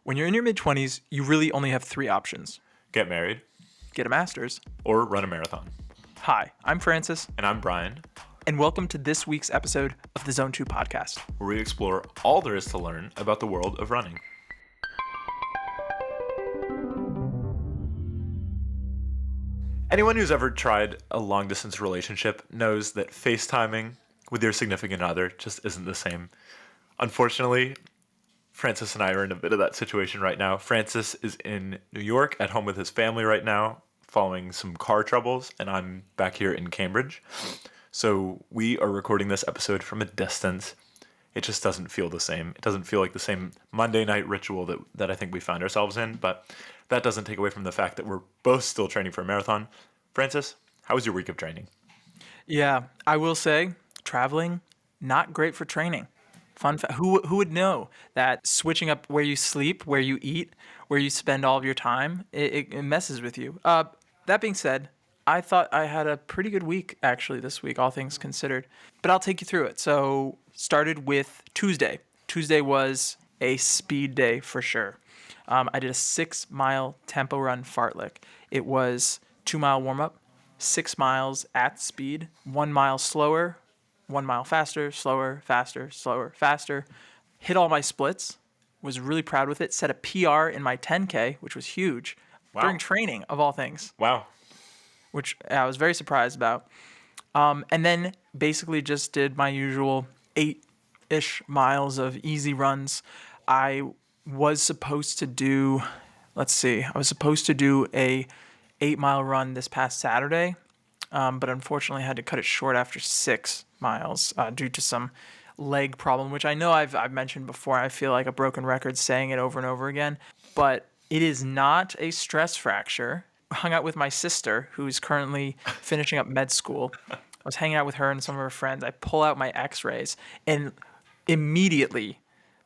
When you're in your mid-20s, you really only have three options. Get married, Get a master's. or run a marathon. Hi, I'm Francis, And I'm Brian, and welcome to this week's episode of the Zone 2 podcast. where we explore all there is to learn about the world of running. Anyone who's ever tried a long-distance relationship knows that FaceTiming with your significant other just isn't the same. Unfortunately, Francis and I are in a bit of that situation right now. Francis is in New York at home with his family right now, following some car troubles, and I'm back here in Cambridge. So we are recording this episode from a distance. It just doesn't feel the same. It doesn't feel like the same Monday night ritual that I think we found ourselves in, but that doesn't take away from the fact that we're both still training for a marathon. Francis, how was your week of training? Yeah, I will say, traveling, not great for training. Fun fact, who would know that switching up where you sleep, where you eat, where you spend all of your time, it messes with you. That being said, I thought I had a pretty good week, actually, this week, all things considered. But I'll take you through it. So, started with Tuesday. Tuesday was a speed day for sure. I did a 6-mile tempo run fartlek. It was 2-mile warm-up, 6 miles at speed, 1 mile slower, 1 mile faster, slower, faster, slower, faster. Hit all my splits. Was really proud with it. Set a PR in my 10K, which was huge. Wow. During training, of all things, Wow. which I was very surprised about. And then basically just did my usual 8-ish miles of easy runs. I was supposed to do, a 8-mile run this past Saturday, but unfortunately had to cut it short after 6 miles due to some leg problem, which I know I've mentioned before. I feel like a broken record saying it over and over again, but it is not a stress fracture. I hung out with my sister, who's currently finishing up med school. I was hanging out with her and some of her friends. I pull out my x-rays, and immediately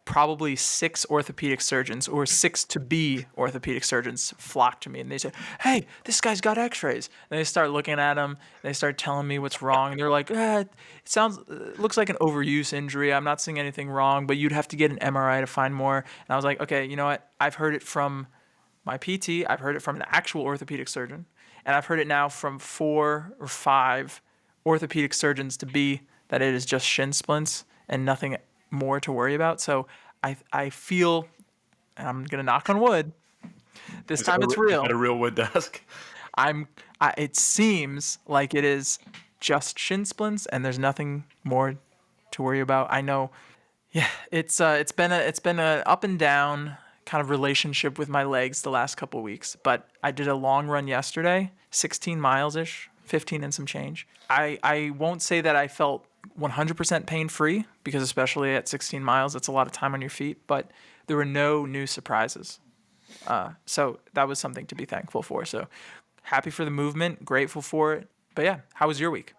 probably 6 orthopedic surgeons or 6 to-be orthopedic surgeons flock to me, and they say, "Hey, this guy's got x-rays." And they start looking at him, and they start telling me what's wrong, and they're like, it looks like an overuse injury. I'm not seeing anything wrong, but you'd have to get an MRI to find more. And I was like, okay, you know what? I've heard it from my PT, I've heard it from an actual orthopedic surgeon, and I've heard it now from 4 or 5 orthopedic surgeons to be that it is just shin splints and nothing more to worry about. So I feel, and I'm gonna knock on wood, this time it's real. At a real wood desk. It seems like it is just shin splints and there's nothing more to worry about. I know, yeah, it's been a up and down kind of relationship with my legs the last couple weeks, but I did a long run yesterday, 16 miles ish, 15 and some change. I won't say that I felt 100% pain-free, because especially at 16 miles, it's a lot of time on your feet, but there were no new surprises. So that was something to be thankful for. So happy for the movement, grateful for it. But yeah, how was your week?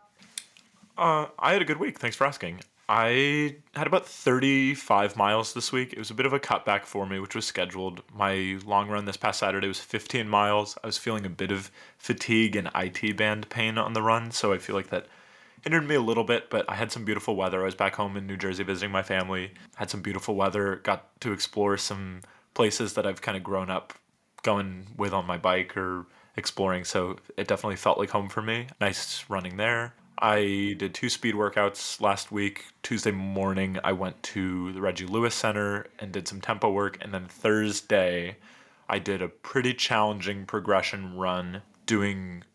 I had a good week. Thanks for asking. I had about 35 miles this week. It was a bit of a cutback for me, which was scheduled. My long run this past Saturday was 15 miles. I was feeling a bit of fatigue and IT band pain on the run, so I feel like that hindered me a little bit, but I had some beautiful weather. I was back home in New Jersey visiting my family, had some beautiful weather, got to explore some places that I've kind of grown up going with on my bike or exploring, so it definitely felt like home for me. Nice running there. I did 2 speed workouts last week. Tuesday morning, I went to the Reggie Lewis Center and did some tempo work, and then Thursday, I did a pretty challenging progression run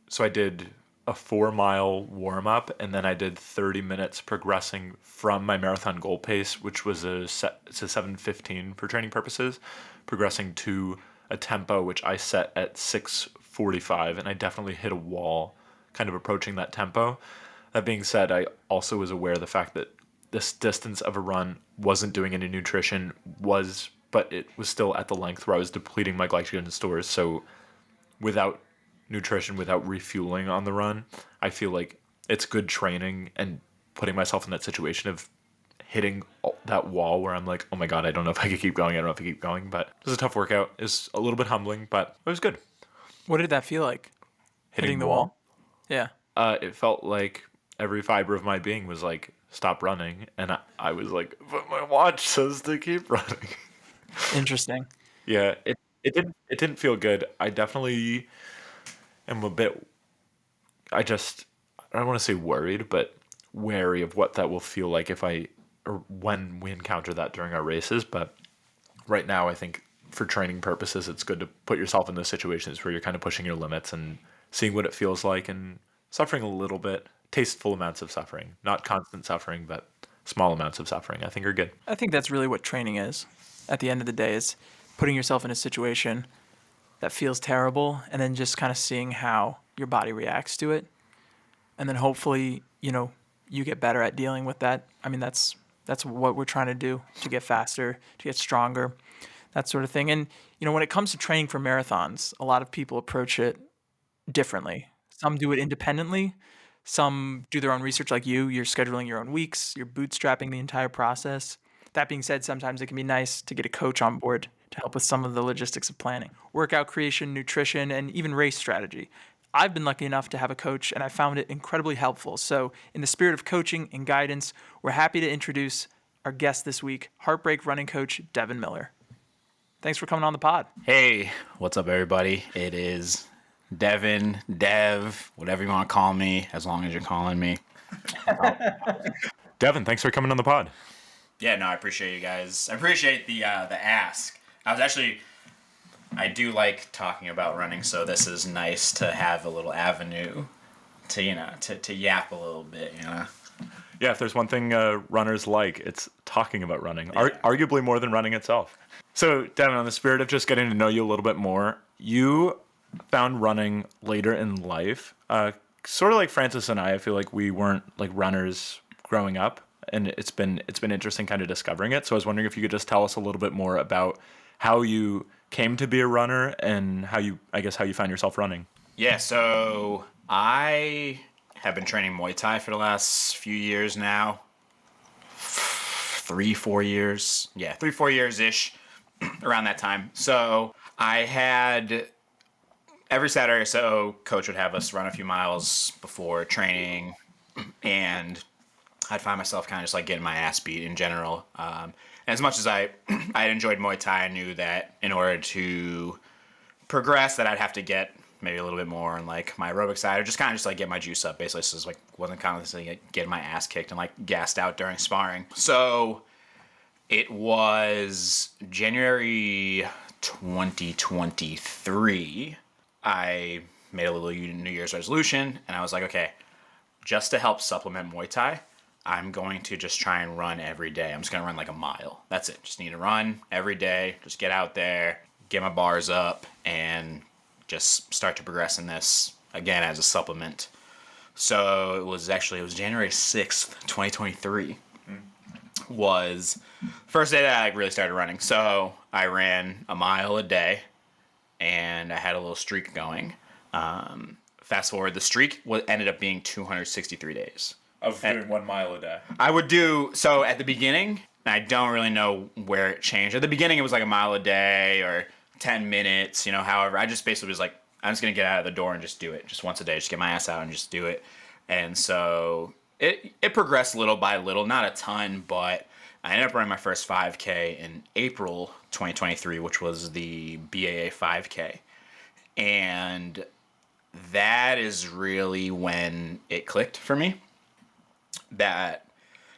so I did a 4-mile warm-up, and then I did 30 minutes progressing from my marathon goal pace, which was it's a 7:15 for training purposes, progressing to a tempo which I set at 6:45, and I definitely hit a wall kind of approaching that tempo. That being said, I also was aware of the fact that this distance of a run wasn't doing any nutrition, but it was still at the length where I was depleting my glycogen stores, so without nutrition, without refueling on the run, I feel like it's good training and putting myself in that situation of hitting that wall where I'm like, oh my God, I don't know if I could keep going. I don't know if I keep going, but it was a tough workout. It was a little bit humbling, but it was good. What did that feel like? Hitting the wall? Yeah. It felt like every fiber of my being was like, stop running. And I was like, but my watch says to keep running. Interesting. Yeah, it didn't feel good. I definitely am a bit. I don't want to say worried, but wary of what that will feel like if I or when we encounter that during our races. But right now, I think for training purposes, it's good to put yourself in those situations where you're kind of pushing your limits and seeing what it feels like and suffering a little bit, tasteful amounts of suffering, not constant suffering, but small amounts of suffering. I think are good. I think that's really what training is. At the end of the day, is putting yourself in a situation that feels terrible and then just kind of seeing how your body reacts to it. And then hopefully, you get better at dealing with that. I mean, that's what we're trying to do to get faster, to get stronger, that sort of thing. And when it comes to training for marathons, a lot of people approach it differently. Some do it independently. Some do their own research like you. You're scheduling your own weeks. You're bootstrapping the entire process. That being said, sometimes it can be nice to get a coach on board to help with some of the logistics of planning, workout creation, nutrition, and even race strategy. I've been lucky enough to have a coach, and I found it incredibly helpful. So, in the spirit of coaching and guidance, we're happy to introduce our guest this week, Heartbreak running coach Devin Miller. Thanks for coming on the pod. Hey, what's up, everybody? It is Devin, Dev, whatever you want to call me, as long as you're calling me. Devin, thanks for coming on the pod. Yeah, no, I appreciate you guys. I appreciate the ask. I do like talking about running, so this is nice to have a little avenue to yap a little bit, Yeah, if there's one thing runners like, it's talking about running, arguably more than running itself. So, Devin, on the spirit of just getting to know you a little bit more, you found running later in life. Sort of like Francis and I feel like we weren't like runners growing up, and it's been interesting kind of discovering it. So I was wondering if you could just tell us a little bit more about how you came to be a runner and how you find yourself running. Yeah, so I have been training Muay Thai for the last few years now. 3-4 years. Yeah, 3-4 years-ish, around that time. So I had, every Saturday or so, coach would have us run a few miles before training, and I'd find myself kind of just like getting my ass beat in general. And as much as I had enjoyed Muay Thai, I knew that in order to progress that I'd have to get maybe a little bit more on like my aerobic side, or just kind of just like get my juice up basically. So it was like wasn't constantly like getting my ass kicked and like gassed out during sparring. So it was January 2023. I made a little New Year's resolution, and I was like, okay, just to help supplement Muay Thai, I'm going to just try and run every day. I'm just going to run like a mile. That's it. Just need to run every day. Just get out there, get my bars up, and just start to progress in this again as a supplement. So it was January 6th, 2023 was first day that I really started running. So I ran a mile a day, and I had a little streak going. Fast forward, the streak ended up being 263 days. Of doing 1 mile a day. I would do, so at the beginning, I don't really know where it changed. At the beginning, it was like a mile a day or 10 minutes, however. I just basically was like, I'm just going to get out of the door and just do it. Just once a day, just get my ass out and just do it. And so it progressed little by little, not a ton, but I ended up running my first 5K in April 2023, which was the BAA 5K. And that is really when it clicked for me. That,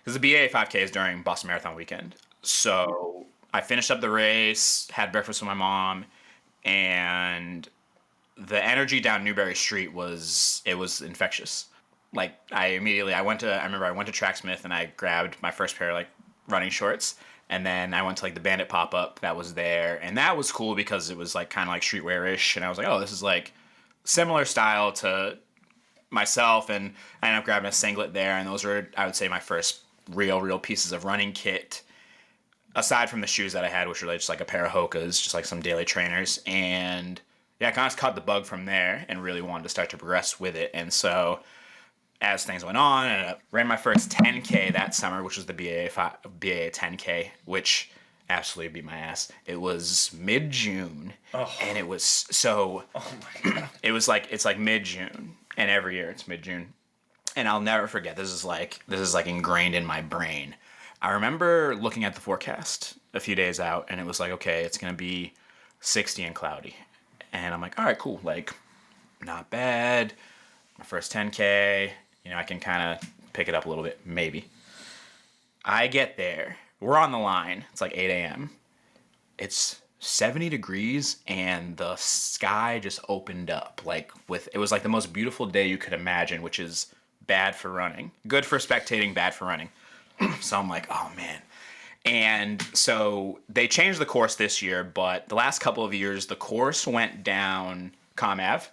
because the BAA 5K is during Boston Marathon weekend. So I finished up the race, had breakfast with my mom, and the energy down Newberry Street was infectious. Like I remember I went to Tracksmith and I grabbed my first pair of like running shorts, and then I went to like the Bandit pop-up that was there, and that was cool because it was like kind of like streetwear-ish, and I was like, oh, this is like similar style to myself, and I ended up grabbing a singlet there, and those were, I would say, my first real pieces of running kit, aside from the shoes that I had, which were like just like a pair of Hokas, just like some daily trainers, and yeah, I kind of caught the bug from there and really wanted to start to progress with it. And so as things went on, I ran my first 10K that summer, which was the BAA 10K, which absolutely beat my ass. It was mid-June, and it was so, it was like, it's like mid-June, and every year it's mid-June. And I'll never forget, this is like ingrained in my brain. I remember looking at the forecast a few days out, and it was like, okay, it's going to be 60 and cloudy. And I'm like, all right, cool. Like, not bad. My first 10K, I can kind of pick it up a little bit, maybe. I get there. We're on the line. It's like 8 a.m. It's 70 degrees and the sky just opened up. It was like the most beautiful day you could imagine, which is bad for running. Good for spectating, bad for running. So I'm like, oh man. And so they changed the course this year, but the last couple of years, the course went down Comm Ave,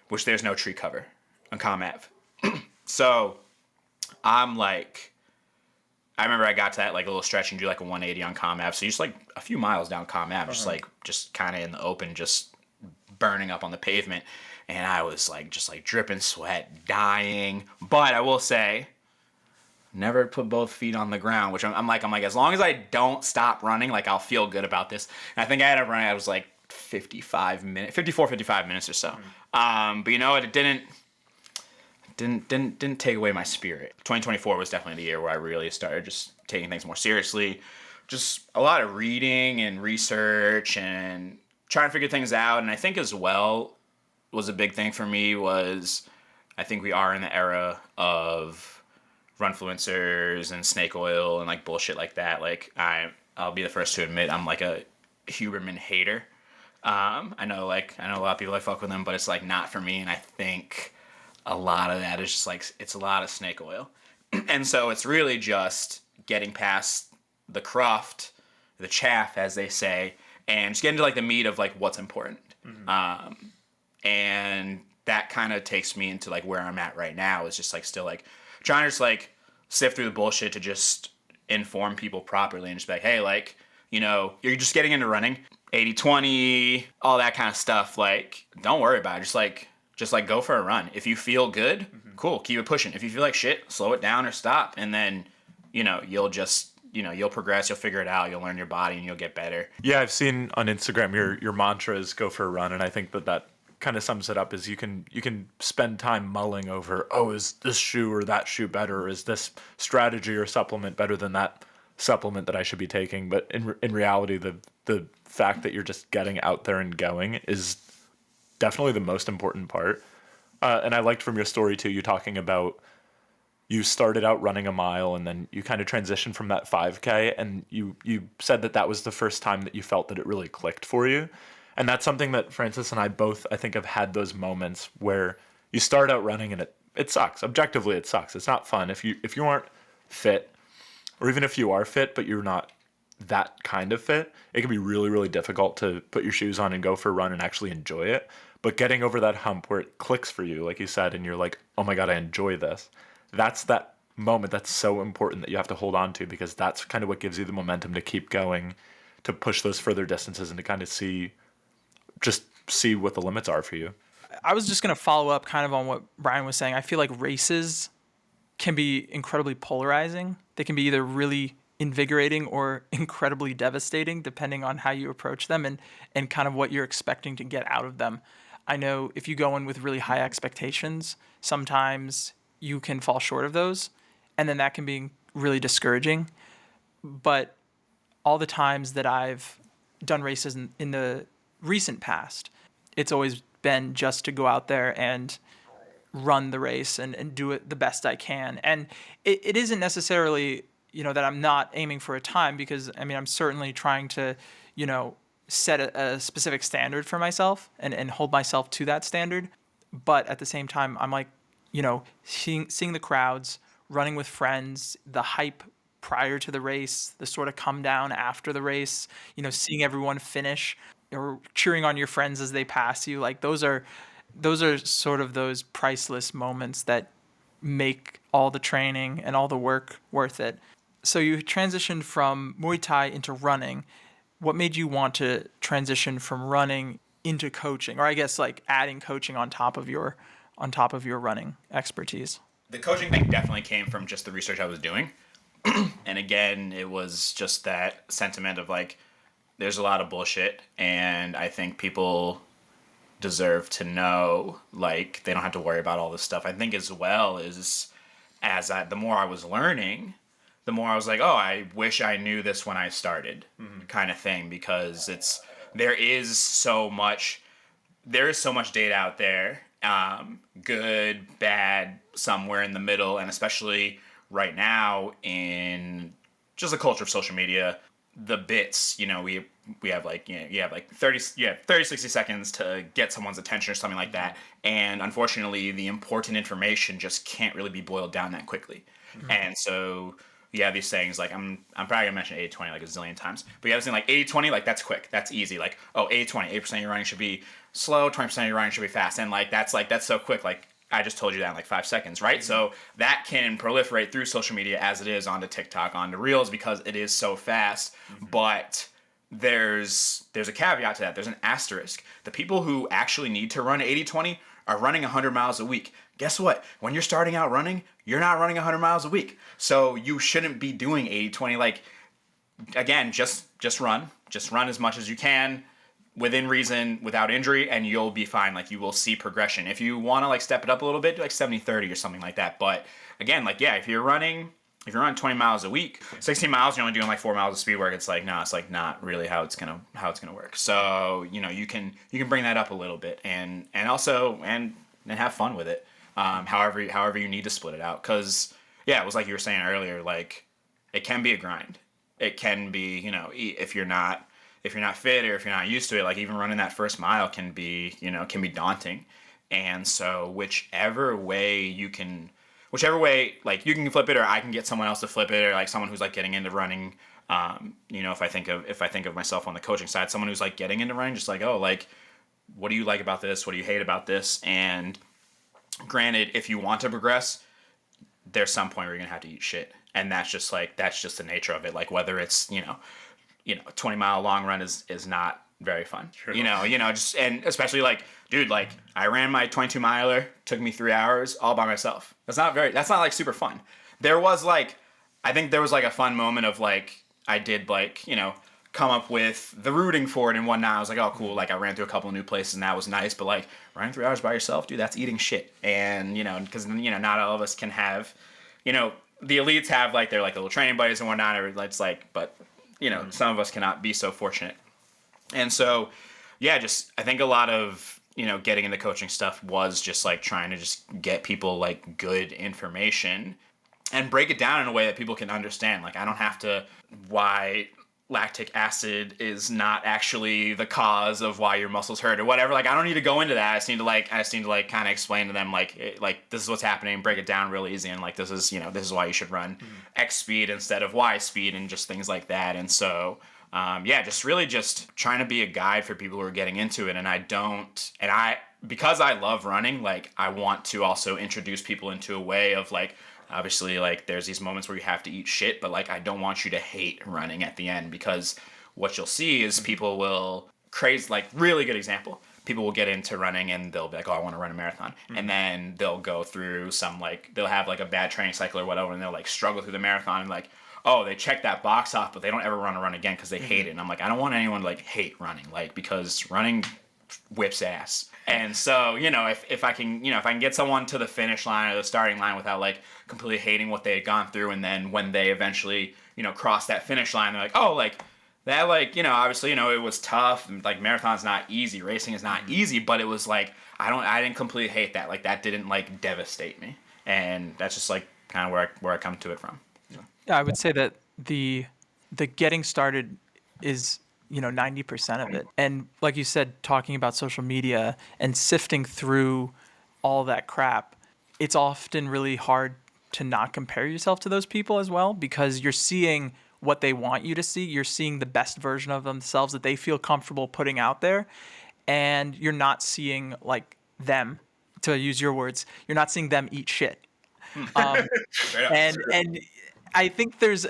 which there's no tree cover on Comm Ave. So I'm like, I remember I got to that like a little stretch and do like a 180 on Comm Ave. So just like a few miles down Comm Ave, just kind of in the open, just burning up on the pavement. And I was like, just like dripping sweat, dying. But I will say, never put both feet on the ground, which I'm like, as long as I don't stop running, like I'll feel good about this. And I think I had a run, I was like 55 minutes or so. But you know what? It didn't take away my spirit. 2024 was definitely the year where I really started just taking things more seriously. Just a lot of reading and research and trying to figure things out. And I think as well was a big thing for me was I think we are in the era of runfluencers and snake oil and like bullshit like that. Like I'll be the first to admit I'm like a Huberman hater. I know a lot of people I fuck with them, but it's like not for me. And I think a lot of that is just like, it's a lot of snake oil. And so it's really just getting past the cruft, the chaff, as they say, and just getting to like the meat of like what's important. And that kind of takes me into like where I'm at right now is just like still like trying to just like sift through the bullshit to just inform people properly and just be like, hey, like, you're just getting into running, 80-20, all that kind of stuff. Like, don't worry about it. Just like go for a run. If you feel good, cool, keep it pushing. If you feel like shit, slow it down or stop. And then, you'll just, you'll progress, you'll figure it out, you'll learn your body and you'll get better. Yeah, I've seen on Instagram your mantra is go for a run, and I think that kind of sums it up. Is you can spend time mulling over, oh, is this shoe or that shoe better? Or is this strategy or supplement better than that supplement that I should be taking? But in reality, the fact that you're just getting out there and going is definitely the most important part. And I liked from your story too, you talking about you started out running a mile and then you kind of transitioned from that 5K, and you said that was the first time that you felt that it really clicked for you. And that's something that Francis and I both, I think, have had those moments where you start out running and it sucks. Objectively, it sucks. It's not fun. If you aren't fit, or even if you are fit, but you're not that kind of fit, it can be really, really difficult to put your shoes on and go for a run and actually enjoy it. But getting over that hump where it clicks for you, like you said, and you're like, oh my God, I enjoy this. That's that moment that's so important that you have to hold on to, because that's kind of what gives you the momentum to keep going, to push those further distances and to kind of see what the limits are for you. I was just going to follow up kind of on what Brian was saying. I feel like races can be incredibly polarizing. They can be either really invigorating or incredibly devastating, depending on how you approach them and kind of what you're expecting to get out of them. I know if you go in with really high expectations, sometimes you can fall short of those, and then that can be really discouraging. But all the times that I've done races in the recent past, it's always been just to go out there and run the race and do it the best I can. And it isn't necessarily, that I'm not aiming for a time, because I'm certainly trying to, set a specific standard for myself and hold myself to that standard. But at the same time, I'm like, seeing the crowds, running with friends, the hype prior to the race, the sort of come down after the race, seeing everyone finish or cheering on your friends as they pass you. Like those are sort of those priceless moments that make all the training and all the work worth it. So you transitioned from Muay Thai into running. What made you want to transition from running into coaching, or I guess like adding coaching on top of your running expertise? The coaching thing definitely came from just the research I was doing. And again, it was just that sentiment of like, there's a lot of bullshit, and I think people deserve to know, like, they don't have to worry about all this stuff. I think as well as the more I was learning, the more I was like, oh, I wish I knew this when I started, kind of thing, because it's there is so much data out there, good, bad, somewhere in the middle, and especially right now in just the culture of social media, the bits, we have like, you have like 30 60 seconds to get someone's attention or something like that, and unfortunately the important information just can't really be boiled down that quickly. And so you have these things like, I'm probably gonna mention 80-20 like a zillion times, but you have this thing like 80-20, like that's quick, that's easy, like, oh, 80-20, 8% of your running should be slow, 20% of your running should be fast, and that's so quick, like I just told you that in like 5 seconds, right? So that can proliferate through social media as it is onto TikTok, onto Reels, because it is so fast. But there's a caveat to that. There's an asterisk. The people who actually need to run 80-20 are running 100 miles a week. Guess what? When you're starting out running, you're not running 100 miles a week. So you shouldn't be doing 80-20. Like, again, just run. Just run as much as you can, within reason, without injury, and you'll be fine. Like, you will see progression. If you want to like step it up a little bit, do like 70-30 or something like that. But again, like, yeah, if you're running 20 miles a week, 16 miles, you're only doing like 4 miles of speed work. It's like, no, it's like not really how it's gonna work. So, you can bring that up a little bit and also have fun with it. However you need to split it out. 'Cause yeah, it was like you were saying earlier, like it can be a grind. It can be, if you're not fit or if you're not used to it, like even running that first mile can be daunting. And so whichever way, like you can flip it, or I can get someone else to flip it, or like someone who's like getting into running, if I think of myself on the coaching side, someone who's like getting into running, just like, oh, like, what do you like about this? What do you hate about this? And granted, if you want to progress, there's some point where you're gonna have to eat shit. And that's just the nature of it. Like whether it's, a 20-mile long run is not very fun. Sure. Just, and especially like, dude, like I ran my 22 miler, took me 3 hours all by myself. That's not like super fun. I think there was like a fun moment of like, I did like, come up with the routing for it and whatnot. I was like, oh, cool. Like I ran through a couple of new places and that was nice. But like running 3 hours by yourself, dude, that's eating shit. And, because, not all of us can have, the elites have like their like little training buddies and whatnot. It's like, but some of us cannot be so fortunate. And so, yeah, just I think a lot of getting into coaching stuff was just like trying to just get people like good information and break it down in a way that people can understand. Like I don't have to why lactic acid is not actually the cause of why your muscles hurt or whatever. Like I don't need to go into that. I just need to kind of explain to them like this is what's happening, break it down real easy, and like this is why you should run X speed instead of Y speed and just things like that. And so just really just trying to be a guide for people who are getting into it. And because I love running, like I want to also introduce people into a way of like, obviously, like, there's these moments where you have to eat shit, but, like, I don't want you to hate running at the end, because what you'll see is people will really good example. People will get into running and they'll be like, oh, I want to run a marathon. Mm-hmm. And then they'll go through they'll have, like, a bad training cycle or whatever, and they'll, like, struggle through the marathon and, like, oh, they check that box off, but they don't ever want to run again because they hate it. And I'm like, I don't want anyone to, like, hate running, like, because running whips ass. And so, if I can get someone to the finish line or the starting line without like completely hating what they had gone through, and then when they eventually, cross that finish line, they're like, oh, like that, like, obviously, it was tough. Like marathon's not easy, racing is not easy, but it was like, I didn't completely hate that. Like that didn't like devastate me. And that's just like kind of where I come to it from. Yeah, I would say that the getting started is 90% of it. And like you said, talking about social media and sifting through all that crap, it's often really hard to not compare yourself to those people as well, because you're seeing what they want you to see. You're seeing the best version of themselves that they feel comfortable putting out there. And you're not seeing like them, to use your words, you're not seeing them eat shit. And I think there's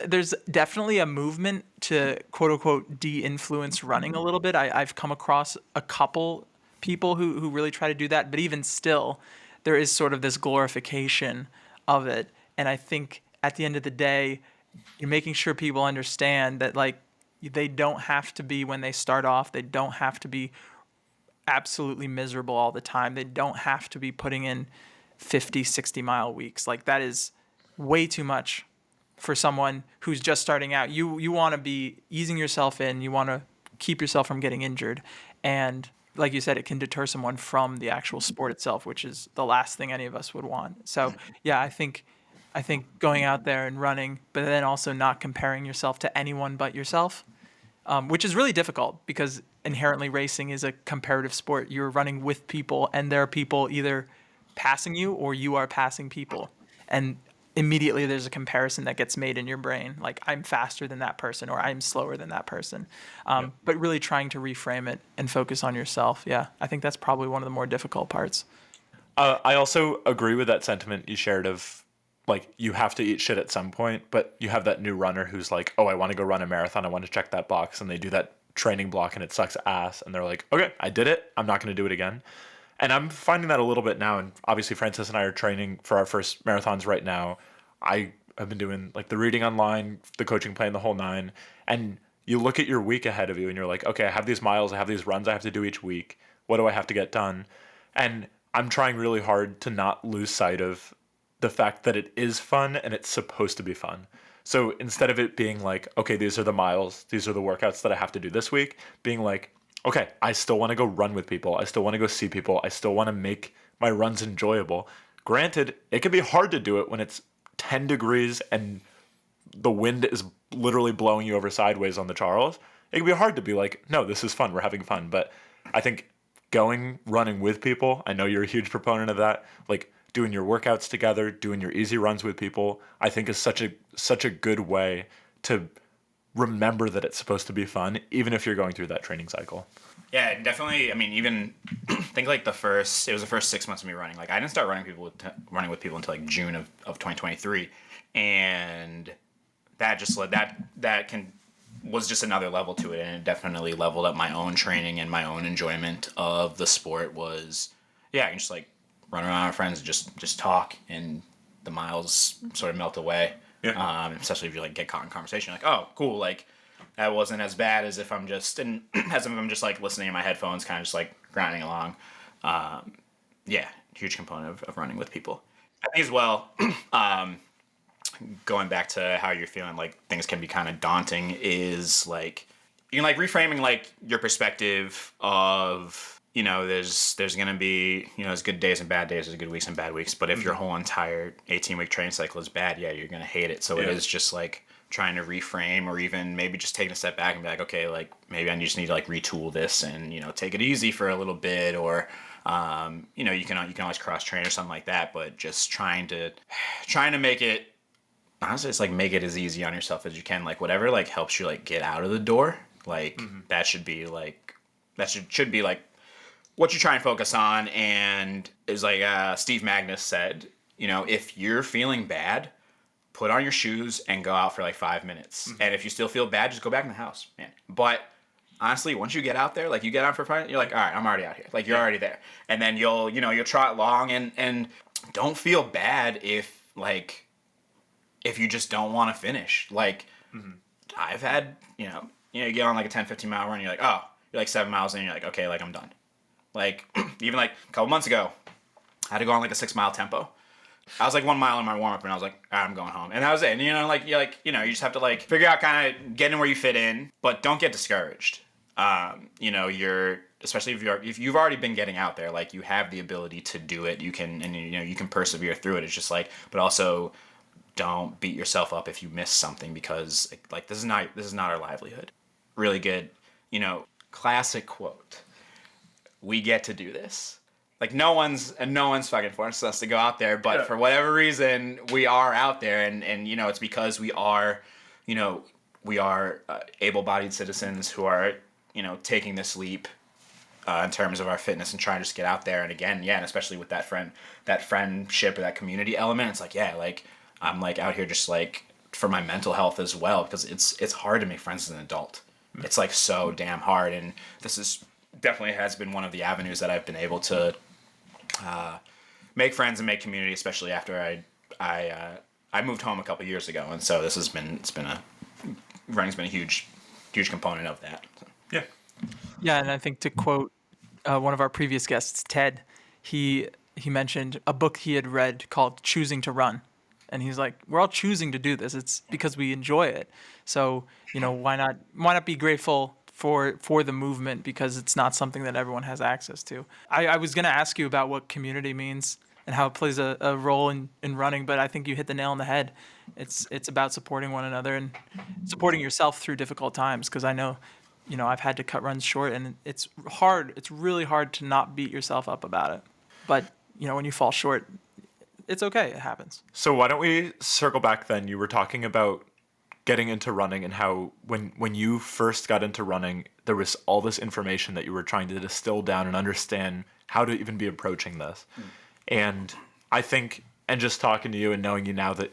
definitely a movement to quote unquote de-influence running a little bit. I've come across a couple people who really try to do that, but even still, there is sort of this glorification of it. And I think at the end of the day, you're making sure people understand that like they don't have to be, when they start off, they don't have to be absolutely miserable all the time. They don't have to be putting in 50, 60-mile weeks. Like that is way too much for someone who's just starting out. You want to be easing yourself in. You want to keep yourself from getting injured. And like you said, it can deter someone from the actual sport itself, which is the last thing any of us would want. So yeah, I think going out there and running, but then also not comparing yourself to anyone but yourself, which is really difficult because inherently racing is a comparative sport. You're running with people, and there are people either passing you or you are passing people. And immediately there's a comparison that gets made in your brain, like I'm faster than that person or I'm slower than that person. But really trying to reframe it and focus on yourself. Yeah, I think that's probably one of the more difficult parts. I also agree with that sentiment you shared of like you have to eat shit at some point, but you have that new runner who's like, oh, I want to go run a marathon. I want to check that box. And they do that training block and it sucks ass. And they're like, okay, I did it. I'm not going to do it again. And I'm finding that a little bit now. And obviously, Francis and I are training for our first marathons right now. I have been doing like the reading online, the coaching plan, the whole nine. And you look at your week ahead of you and you're like, okay, I have these miles, I have these runs I have to do each week. What do I have to get done? And I'm trying really hard to not lose sight of the fact that it is fun and it's supposed to be fun. So instead of it being like, okay, these are the miles, these are the workouts that I have to do this week, being like, okay, I still want to go run with people. I still want to go see people. I still want to make my runs enjoyable. Granted, it can be hard to do it when it's 10 degrees and the wind is literally blowing you over sideways on the Charles. It can be hard to be like, no, this is fun. We're having fun. But I think running with people, I know you're a huge proponent of that. Like doing your workouts together, doing your easy runs with people, I think is such a good way to remember that it's supposed to be fun, even if you're going through that training cycle. Yeah, definitely. I mean, even think like it was the first 6 months of me running. Like I didn't start running with people until like June of 2023, and that just was just another level to it, and it definitely leveled up my own training and my own enjoyment of the sport. Was I can just like run around with friends and just talk, and the miles sort of melt away. Yeah. Especially if you like get caught in conversation, like, oh, cool, like that wasn't as bad as if I'm just like listening in my headphones, kind of just like grinding along. Huge component of running with people. I think as well, going back to how you're feeling like things can be kind of daunting is like you can like reframing like your perspective of, there's going to be, there's good days and bad days, there's good weeks and bad weeks. But if your whole entire 18-week training cycle is bad, you're going to hate it. So it is just like trying to reframe, or even maybe just taking a step back and be like, okay, like maybe I just need to like retool this and, take it easy for a little bit, or, you can always cross train or something like that. But just trying to make it, honestly, it's like make it as easy on yourself as you can. Like whatever like helps you like get out of the door, like that should be like, should be like what you try and focus on. And is like Steve Magnus said, if you're feeling bad, put on your shoes and go out for like 5 minutes. And if you still feel bad, just go back in the house, man. But honestly, once you get out there, like you get out for 5 minutes, you're like, all right, I'm already out here. Like you're already there. And then you'll trot along, and don't feel bad if you just don't want to finish. Like I've had, you get on like a 10, 15 mile run, you're like, oh, you're like 7 miles in, and you're like, okay, like I'm done. Like even like a couple months ago, I had to go on like a 6 mile tempo. I was like 1 mile in my warm up, and I was like, all right, I'm going home. And that was it. And you just have to like figure out kind of getting where you fit in, but don't get discouraged. Especially if you've already been getting out there, like you have the ability to do it. You can persevere through it. It's just like, but also don't beat yourself up if you miss something, because like this is not our livelihood. Really good, classic quote. We get to do this. Like no one's fucking forced us to go out there, but for whatever reason we are out there, and it's because we are able-bodied citizens who are taking this leap in terms of our fitness and trying to just get out there. And again, and especially with that friendship or that community element, it's like like I'm like out here just like for my mental health as well, because it's hard to make friends as an adult. It's like so damn hard, and this is definitely has been one of the avenues that I've been able to make friends and make community, especially after I moved home a couple years ago, and so running's been a huge component of that. So. Yeah, and I think to quote one of our previous guests, Ted, he mentioned a book he had read called Choosing to Run. And he's like, we're all choosing to do this. It's because we enjoy it. So, why not be grateful for the movement because it's not something that everyone has access to. I was going to ask you about what community means and how it plays a role in running, but I think you hit the nail on the head. It's about supporting one another and supporting yourself through difficult times, because I know, I've had to cut runs short, and it's hard. It's really hard to not beat yourself up about it. But, when you fall short, it's okay. It happens. So why don't we circle back then? You were talking about getting into running and how when you first got into running, there was all this information that you were trying to distill down and understand how to even be approaching this. And I think, and just talking to you and knowing you now, that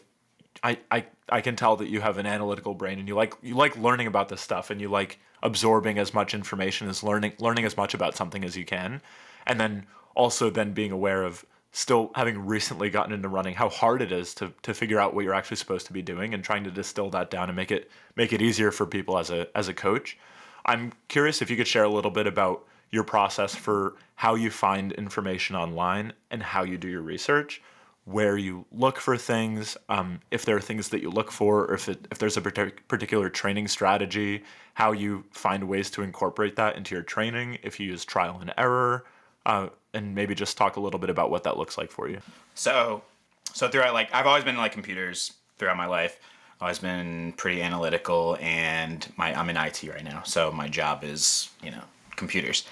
I can tell that you have an analytical brain, and you like learning about this stuff, and you like absorbing as much information as learning as much about something as you can. And then also then being aware of, still having recently gotten into running, how hard it is to figure out what you're actually supposed to be doing, and trying to distill that down and make it easier for people as a coach. I'm curious if you could share a little bit about your process for how you find information online and how you do your research, where you look for things, if there are things that you look for, or if there's a particular training strategy, how you find ways to incorporate that into your training, if you use trial and error, and maybe just talk a little bit about what that looks like for you. So throughout, I've always been computers throughout my life. I've always been pretty analytical, and I'm in IT right now, so my job is computers.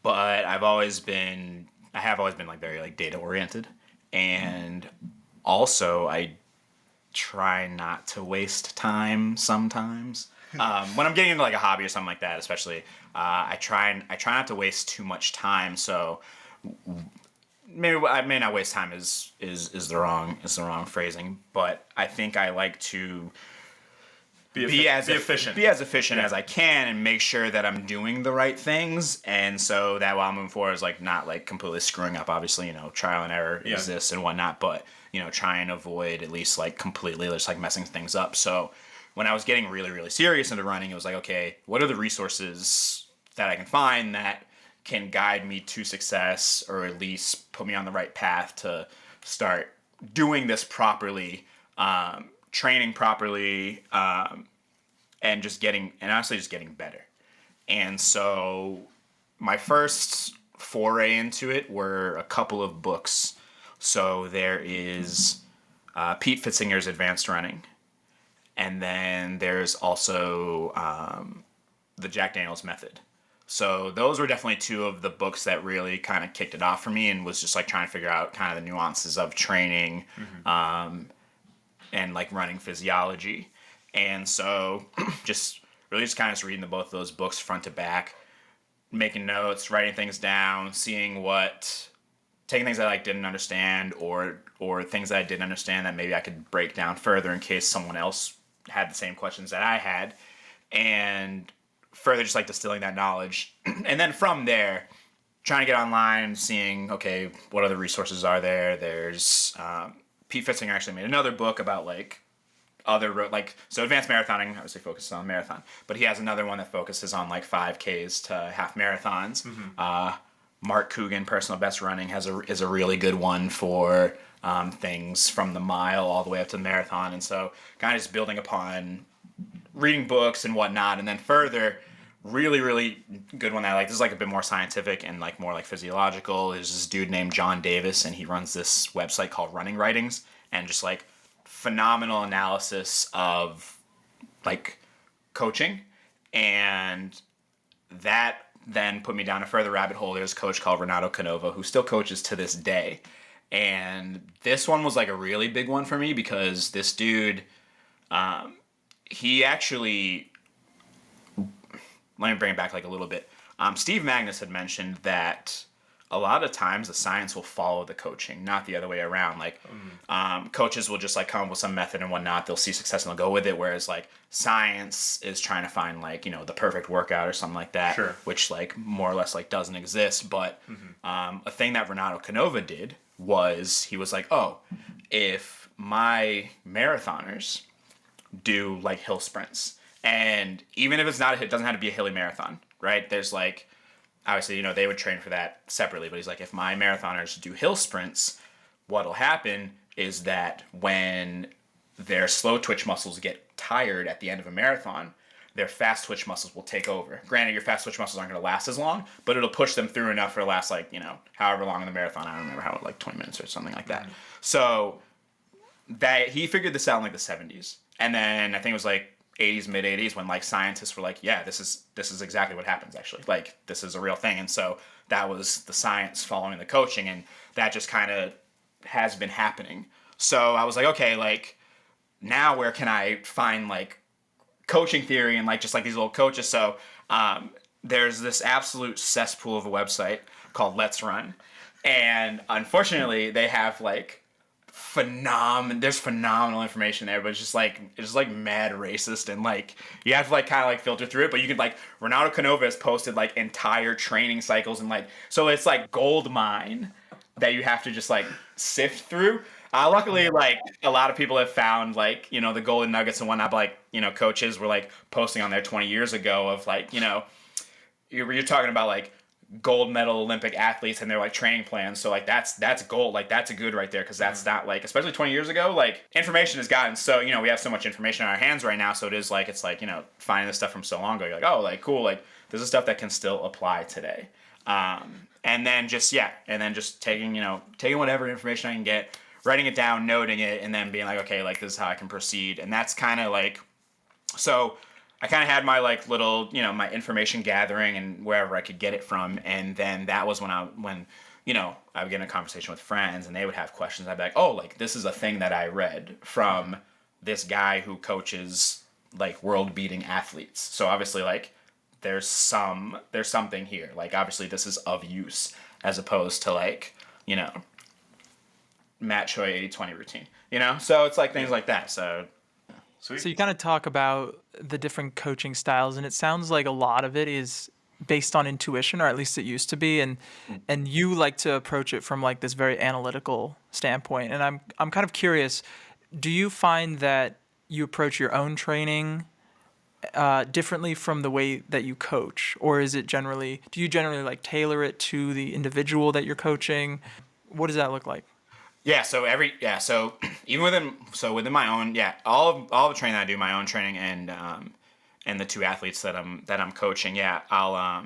But I have always been very data oriented, and also I try not to waste time sometimes. When I'm getting into a hobby or something like that, especially, I try not to waste too much time. So maybe I may not waste time is the wrong phrasing, but I think I like to be as efficient as I can, and make sure that I'm doing the right things, and so that while I'm moving forward is not completely screwing up. Obviously, trial and error exists and whatnot, but try and avoid at least completely just messing things up. So when I was getting really, really serious into running, it was okay, what are the resources that I can find that can guide me to success, or at least put me on the right path to start doing this properly, training properly, and honestly just getting better. And so my first foray into it were a couple of books. So there is Pete Fitzinger's Advanced Running. And then there's also the Jack Daniels Method. So those were definitely two of the books that really kind of kicked it off for me, and was just trying to figure out kind of the nuances of training, and running physiology. And so just kind of reading both of those books front to back, making notes, writing things down, taking things that I didn't understand, or things that I didn't understand that maybe I could break down further in case someone else had the same questions that I had, and further just distilling that knowledge. And then from there, trying to get online, seeing, okay, what other resources are there? There's Pete Fitzinger actually made another book about so advanced marathoning obviously focuses on marathon, but he has another one that focuses on 5Ks to half marathons. Mark Coogan, Personal Best Running, is a really good one for things from the mile all the way up to the marathon. And so kind of just building upon reading books and whatnot, and then further, really, really good one that I like. This is a bit more scientific and more physiological. There's this dude named John Davis, and he runs this website called Running Writings, and just phenomenal analysis of coaching. And that then put me down a further rabbit hole. There's a coach called Renato Canova who still coaches to this day. And this one was a really big one for me, because this dude, he actually, let me bring it back a little bit. Steve Magnus had mentioned that a lot of times the science will follow the coaching, not the other way around. Coaches will just come up with some method and whatnot. They'll see success and they'll go with it. Whereas science is trying to find the perfect workout or something like that, sure, which more or less doesn't exist. But a thing that Renato Canova did was he was if my marathoners do hill sprints, and even if it's not it doesn't have to be a hilly marathon, right? There's obviously, they would train for that separately, but he's if my marathoners do hill sprints, what'll happen is that when their slow twitch muscles get tired at the end of a marathon, their fast twitch muscles will take over. Granted, your fast twitch muscles aren't going to last as long, but it'll push them through enough for the last, like, however long in the marathon. I don't remember how, like 20 minutes or something like that. So that he figured this out in like the 70s. And then I think it was like 80s, mid 80s when like scientists were like, yeah, this is exactly what happens actually. Like this is a real thing. And so that was the science following the coaching, and that just kind of has been happening. So I was like, okay, like now where can I find like coaching theory and like just like these little coaches? So there's this absolute cesspool of a website called Let's Run, and unfortunately they have like there's phenomenal information there, but it's just like mad racist, and like you have to like kind of like filter through it. But you could like Ronaldo Canova has posted like entire training cycles, and like so it's like gold mine that you have to just like sift through. Luckily, like a lot of people have found like the golden nuggets and whatnot. But, like coaches were like posting on there 20 years ago of like you're talking about like gold medal Olympic athletes and their like training plans. So like that's gold. Like that's a good right there, because that's not like, especially 20 years ago, like information has gotten so we have so much information in our hands right now. So it's like finding this stuff from so long ago. You're like, oh, like cool, like this is stuff that can still apply today. And then just taking whatever information I can get, writing it down, noting it, and then being like, okay, like this is how I can proceed. And that's kind of like, so I kind of had my like little, my information gathering and wherever I could get it from. And then that was when I would get in a conversation with friends and they would have questions. I'd be like, oh, like this is a thing that I read from this guy who coaches like world beating athletes. So obviously like there's something here. Like obviously this is of use as opposed to like, Matt Choi 80-20 routine, So it's like things like that. So sweet. So you kind of talk about the different coaching styles, and it sounds like a lot of it is based on intuition, or at least it used to be, and you like to approach it from like this very analytical standpoint. And I'm kind of curious, do you find that you approach your own training differently from the way that you coach, or do you generally like tailor it to the individual that you're coaching? What does that look like? Yeah, so even within my own, all the training that I do, my own training and the two athletes that I'm coaching, I'll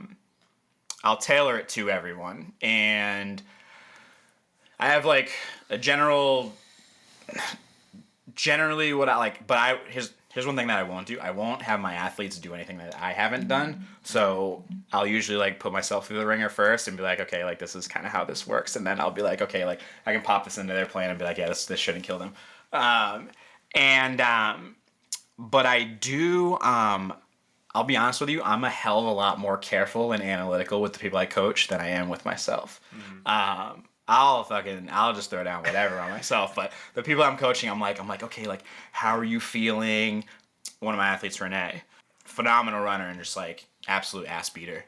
tailor it to everyone. And I have like a generally what I like, but here's one thing that I won't do. I won't have my athletes do anything that I haven't done. So I'll usually like put myself through the ringer first and be like, okay, like this is kind of how this works. And then I'll be like, okay, like I can pop this into their plan and be like, yeah, this shouldn't kill them. But I do, I'll be honest with you, I'm a hell of a lot more careful and analytical with the people I coach than I am with myself. Mm-hmm. I'll just throw down whatever on myself. But the people I'm coaching, I'm like, okay, like, how are you feeling? One of my athletes, Renee, phenomenal runner and just like absolute ass beater.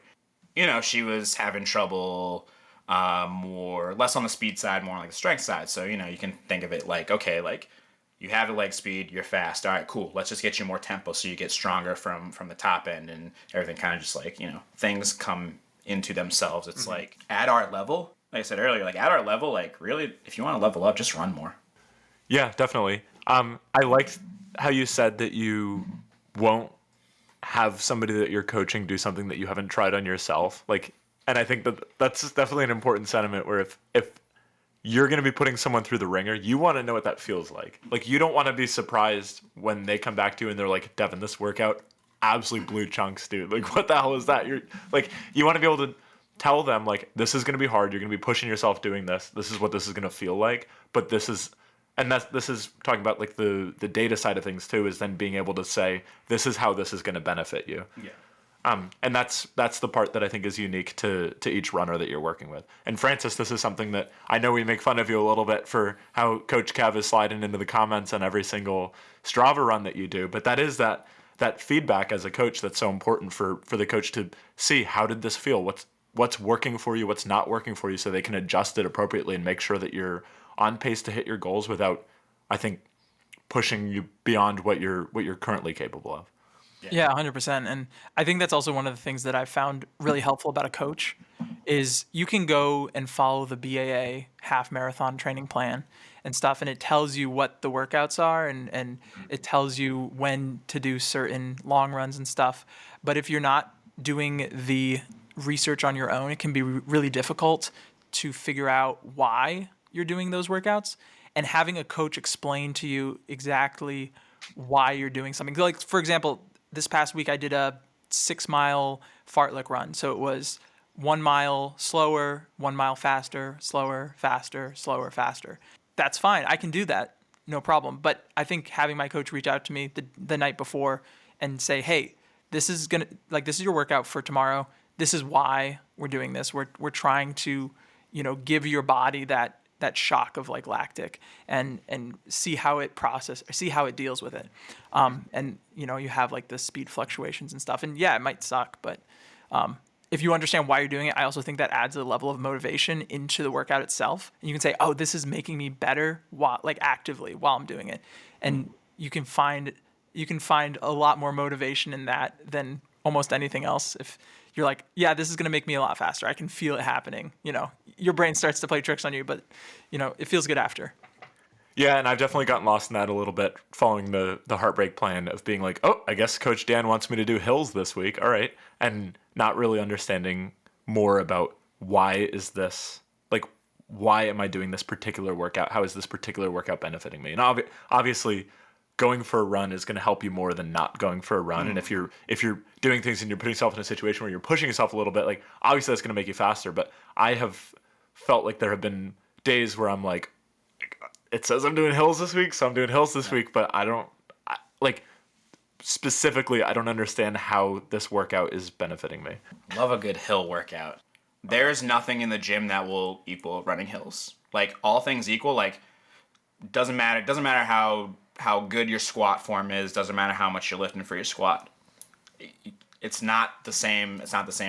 She was having trouble less on the speed side, more on like the strength side. So, you can think of it like, okay, like you have the leg speed, you're fast. All right, cool. Let's just get you more tempo so you get stronger from the top end, and everything kind of just like, things come into themselves. It's like at our level, like I said earlier, like at our level, like really, if you want to level up, just run more. Yeah, definitely. I liked how you said that you won't have somebody that you're coaching do something that you haven't tried on yourself. Like, and I think that's definitely an important sentiment where if you're going to be putting someone through the ringer, you want to know what that feels like. Like, you don't want to be surprised when they come back to you and they're like, Devin, this workout absolutely blew chunks, dude. Like, what the hell is that? You're like, you want to be able to tell them, like, this is going to be hard. You're going to be pushing yourself doing this. This is what this is going to feel like. But this is talking about, like, the data side of things, too, is then being able to say, this is how this is going to benefit you. Yeah. And that's the part that I think is unique to each runner that you're working with. And Francis, this is something that I know we make fun of you a little bit for how Coach Kev is sliding into the comments on every single Strava run that you do. But that is that feedback as a coach that's so important for the coach to see, how did this feel? What's working for you? What's not working for you? So they can adjust it appropriately and make sure that you're on pace to hit your goals without, I think, pushing you beyond what you're currently capable of. Yeah, 100%. And I think that's also one of the things that I found really helpful about a coach is you can go and follow the BAA half marathon training plan and stuff, and it tells you what the workouts are and it tells you when to do certain long runs and stuff. But if you're not doing the research on your own, it can be really difficult to figure out why you're doing those workouts, and having a coach explain to you exactly why you're doing something. Like, for example, this past week I did a 6 mile fartlek run. So it was 1 mile slower, 1 mile faster, slower, faster, slower, faster. That's fine. I can do that. No problem. But I think having my coach reach out to me the night before and say, hey, this is your workout for tomorrow. This is why we're doing this. We're trying to, give your body that shock of like lactic and see how it deals with it. And you have like the speed fluctuations and stuff, and yeah, it might suck, but if you understand why you're doing it, I also think that adds a level of motivation into the workout itself. And you can say, oh, this is making me better actively while I'm doing it. And you can find a lot more motivation in that than almost anything else. If you're like, yeah, this is going to make me a lot faster, I can feel it happening. Your brain starts to play tricks on you, but it feels good after. Yeah, and I've definitely gotten lost in that a little bit following the Heartbreak plan of being like, oh, I guess Coach Dan wants me to do hills this week. All right. And not really understanding more about why am I doing this particular workout? How is this particular workout benefiting me? And obviously going for a run is going to help you more than not going for a run. And if you're doing things and you're putting yourself in a situation where you're pushing yourself a little bit, like obviously that's going to make you faster. But I have felt like there have been days where I'm like, it says I'm doing hills this week, so I'm doing hills this week, but specifically, I don't understand how this workout is benefiting me. Love a good hill workout. There's nothing in the gym that will equal running hills. Like, all things equal, like, doesn't matter how good your squat form is, doesn't matter how much you're lifting for your squat. It's not the same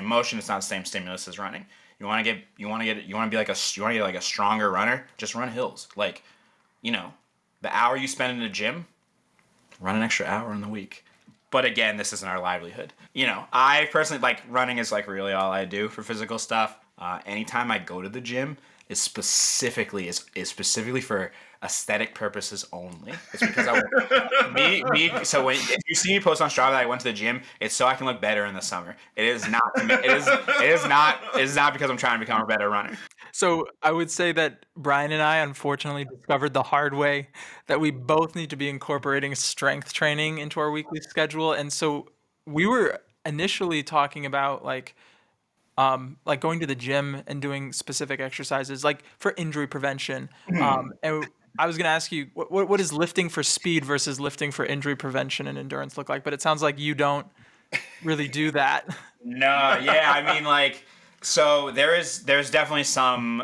motion, it's not the same stimulus as running. You want to be like a stronger runner, just run hills. Like, the hour you spend in the gym, run an extra hour in the week. But again, this isn't our livelihood. I personally, like, running is like really all I do for physical stuff. Anytime I go to the gym is specifically for aesthetic purposes only. It's because so if you see me post on Strava that I went to the gym, it's so I can look better in the summer. It is not because I'm trying to become a better runner. So I would say that Brian and I unfortunately discovered the hard way that we both need to be incorporating strength training into our weekly schedule. And so we were initially talking about like going to the gym and doing specific exercises like for injury prevention. And I was going to ask you, what does lifting for speed versus lifting for injury prevention and endurance look like? But it sounds like you don't really do that. No, yeah, I mean, like, so there's definitely some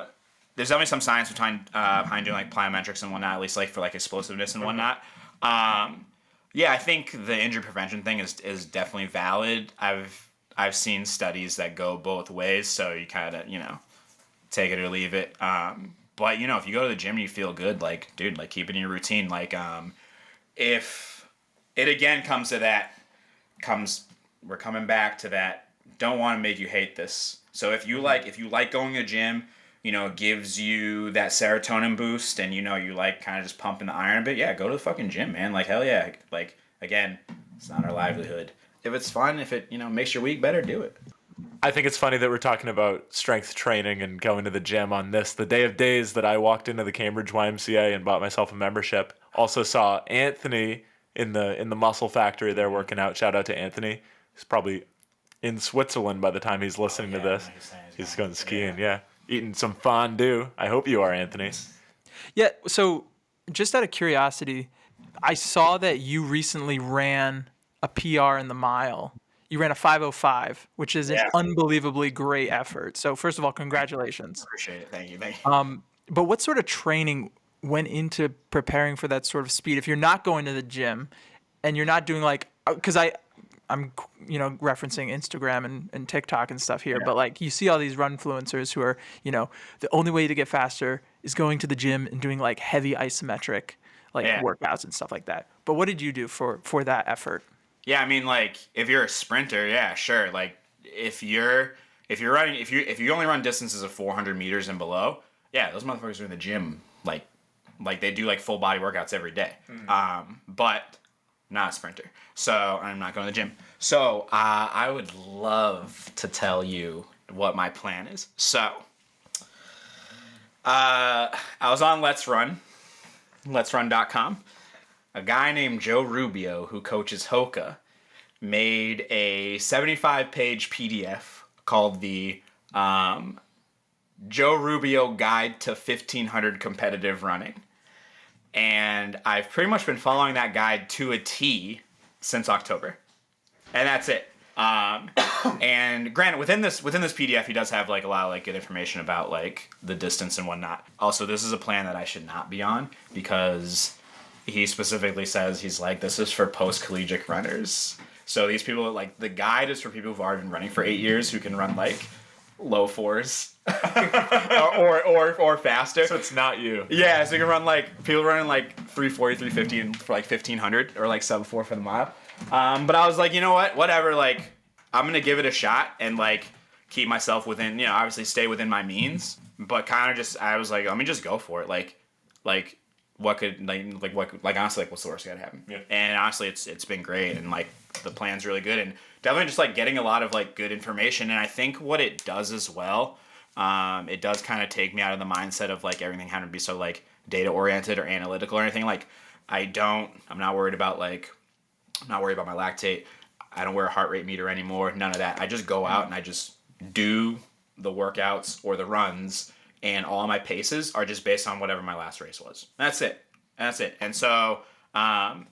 science behind doing like plyometrics and whatnot, at least like for like explosiveness and whatnot. Yeah, I think the injury prevention thing is definitely valid. I've seen studies that go both ways, so you kind of take it or leave it. But if you go to the gym and you feel good, like, dude, like, keep it in your routine. Like, if it again comes to that, we're coming back to that. Don't want to make you hate this. So if you like going to the gym, gives you that serotonin boost, and you like kind of just pumping the iron a bit, yeah, go to the fucking gym, man. Like, hell yeah. Like, again, it's not our livelihood. If it's fun, if it makes your week better, do it. I think it's funny that we're talking about strength training and going to the gym on this. The day of days that I walked into the Cambridge YMCA and bought myself a membership. Also saw Anthony in the Muscle Factory there working out. Shout out to Anthony. He's probably in Switzerland by the time he's listening to this. He's going skiing, yeah. Eating some fondue. I hope you are, Anthony. Yeah, so just out of curiosity, I saw that you recently ran a PR in the mile. You ran a 5:05, which is an unbelievably great effort. So first of all, congratulations. Appreciate it. Thank you. But what sort of training went into preparing for that sort of speed? If you're not going to the gym and you're not doing because I'm referencing Instagram and TikTok and stuff here, but like you see all these run influencers who are, the only way to get faster is going to the gym and doing like heavy isometric workouts and stuff like that. But what did you do for that effort? Yeah, I mean, like, if you're a sprinter, yeah, sure. Like, if you only run distances of 400 meters and below, yeah, those motherfuckers are in the gym, like they do like full body workouts every day. But not a sprinter, so I'm not going to the gym. So I would love to tell you what my plan is. So I was on Let'sRun.com. A guy named Joe Rubio, who coaches Hoka, made a 75-page PDF called the Joe Rubio Guide to 1500 Competitive Running. And I've pretty much been following that guide to a T since October. And that's it. And granted, within this PDF, he does have like a lot of like good information about like the distance and whatnot. Also, this is a plan that I should not be on because he specifically says he's like, this is for post-collegiate runners. So these people, like, the guide is for people who've already been running for 8 years who can run like low fours or faster. So it's not you. Yeah, so you can run like people running like 340, 350 for like 1500 or like sub 4 for the mile. But I was like, you know what? Whatever. Like, I'm gonna give it a shot and like keep myself within, you know, obviously stay within my means. But kind of just, I was like, let me just go for it. Like what could like honestly, like what's the worst that could happen? Yeah. And honestly, it's been great and like the plan's really good and definitely just like getting a lot of like good information. And I think what it does as well, it does kind of take me out of the mindset of like everything having to be so like data oriented or analytical or anything. Like I'm not worried about my lactate. I don't wear a heart rate meter anymore. None of that. I just go out and I just do the workouts or the runs, and all my paces are just based on whatever my last race was. That's it. And so I've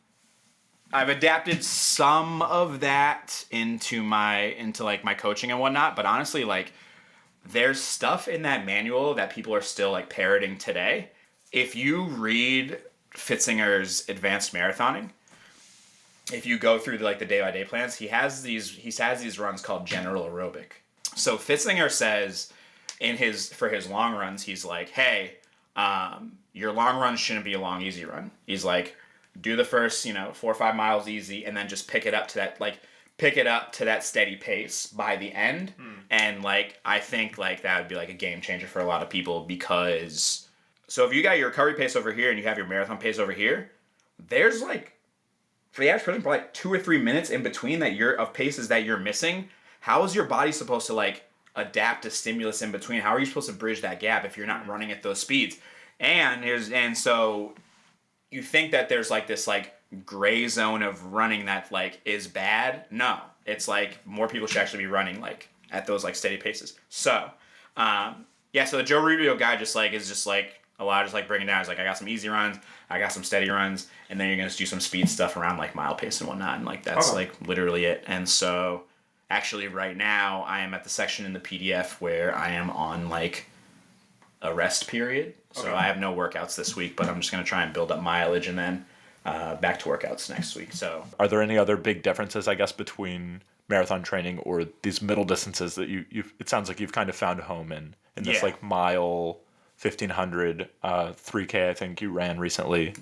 adapted some of that into like my coaching and whatnot. But honestly, like there's stuff in that manual that people are still like parroting today. If you read Fitzinger's Advanced Marathoning, if you go through the day-by-day plans, he has these runs called general aerobic. So Fitzinger says for his long runs, he's like, hey, your long run shouldn't be a long, easy run. He's like, do the first, 4 or 5 miles easy, and then just pick it up to that steady pace by the end. And like, I think like that would be like a game changer for a lot of people because, so if you got your recovery pace over here and you have your marathon pace over here, there's like, for the average person, probably like 2 or 3 minutes in between of paces that you're missing. How is your body supposed to like adapt to stimulus in between? How are you supposed to bridge that gap if you're not running at those speeds? And so you think that there's like this like gray zone of running that like is bad? No, it's like more people should actually be running like at those like steady paces. So so the Joe Rubio guy is just like a lot of just like bringing down. It's like I got some easy runs, I got some steady runs, and then you're gonna do some speed stuff around like mile pace and whatnot, and like that's like literally it. And so actually right now I am at the section in the PDF where I am on like a rest period. So I have no workouts this week, but I'm just going to try and build up mileage and then back to workouts next week. So are there any other big differences, I guess, between marathon training or these middle distances that it sounds like you've kind of found a home in this like mile 1500 3K I think you ran recently?